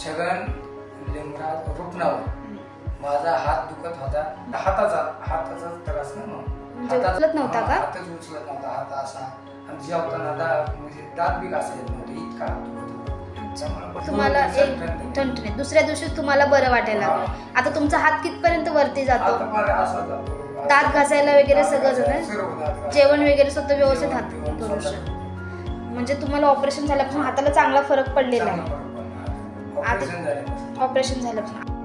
छगन लिंगराज रुपनावर माझा हात दुखत होता, हाताचा त्रास उचलत नव्हता का? हातच उचलत नव्हता, हात असा आणि जेवताना म्हणजे दात बी घासा येत नव्हते, इतका हात दुखत होता. तुम्हाला एक ठणठणीत दुसऱ्या दिवशी तुम्हाला बरं वाटायला लागलं. आता तुमचा हात कितपर्यंत वरती जातो? दात घासायला वगैरे सगळं जातं, जेवण वगैरे सुद्धा व्यवस्थित हात करू शकतो. म्हणजे तुम्हाला ऑपरेशन झाल्यापासून हाताला चांगला फरक पडलेला आहे. ऑपरेशन झाल्यापासून